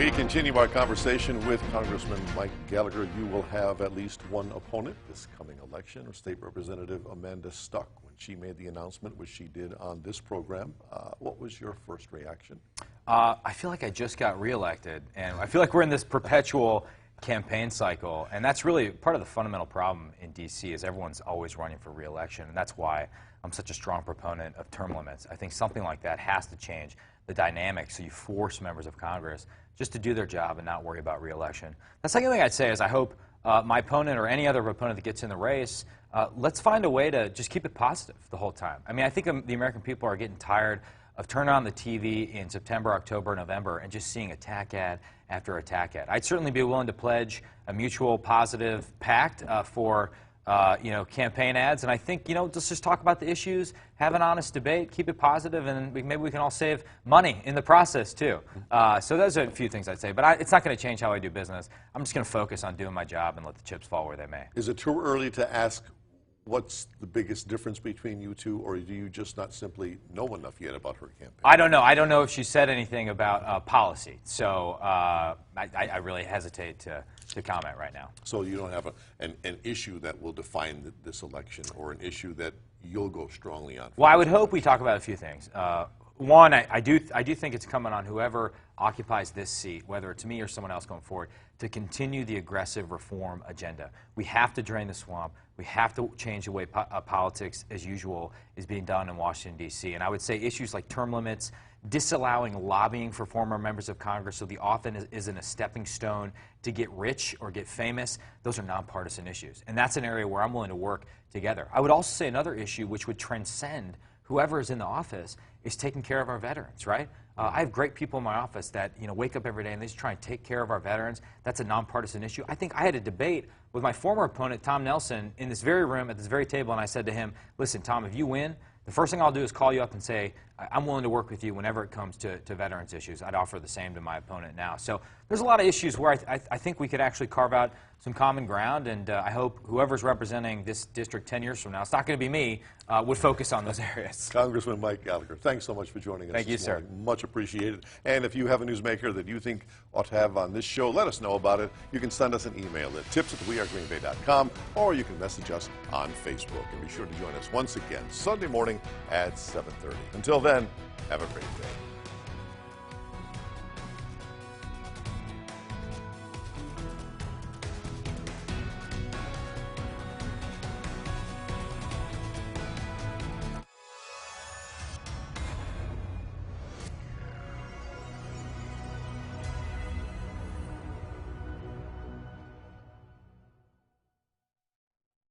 We continue our conversation with Congressman Mike Gallagher. You will have at least one opponent this coming election, or State Representative Amanda Stuck. When she made the announcement, which she did on this program, what was your first reaction? I feel like I just got reelected, and I feel like we're in this perpetual campaign cycle, and that's really part of the fundamental problem in D.C. is everyone's always running for reelection, and that's why I'm such a strong proponent of term limits. I think something like that has to change the dynamic, so you force members of Congress just to do their job and not worry about reelection. The second thing I'd say is I hope my opponent or any other opponent that gets in the race, let's find a way to just keep it positive the whole time. I mean, I think the American people are getting tired of turning on the TV in September, October, November and just seeing attack ad after attack ad. I'd certainly be willing to pledge a mutual positive pact for campaign ads, and I think, let's just talk about the issues, have an honest debate, keep it positive, and maybe we can all save money in the process, too. So those are a few things I'd say, but it's not going to change how I do business. I'm just going to focus on doing my job and let the chips fall where they may. Is it too early to ask what's the biggest difference between you two, or do you just not simply know enough yet about her campaign? I don't know. I don't know if she said anything about policy, so I really hesitate to comment right now. So you don't have an issue that will define this election, or an issue that you'll go strongly on? Well, I would hope we talk about a few things. One, I do think it's incumbent on whoever occupies this seat, whether it's me or someone else going forward, to continue the aggressive reform agenda. We have to drain the swamp. We have to change the way politics, as usual, is being done in Washington, D.C. And I would say issues like term limits, disallowing lobbying for former members of Congress so the office isn't a stepping stone to get rich or get famous, those are nonpartisan issues. And that's an area where I'm willing to work together. I would also say another issue which would transcend whoever is in the office is taking care of our veterans, right? I have great people in my office that wake up every day and they just try and take care of our veterans. That's a nonpartisan issue. I think I had a debate with my former opponent, Tom Nelson, in this very room at this very table, and I said to him, listen, Tom, if you win, the first thing I'll do is call you up and say, I'm willing to work with you whenever it comes to veterans issues. I'd offer the same to my opponent now. So there's a lot of issues where I think we could actually carve out some common ground, and I hope whoever's representing this district 10 years from now, it's not going to be me, would focus on those areas. Congressman Mike Gallagher, thanks so much for joining us. Thank you, sir. Much appreciated. And if you have a newsmaker that you think ought to have on this show, let us know about it. You can send us an email at tips@wearegreenbay.com, or you can message us on Facebook. And be sure to join us once again Sunday morning at 7:30. Until then, have a great day.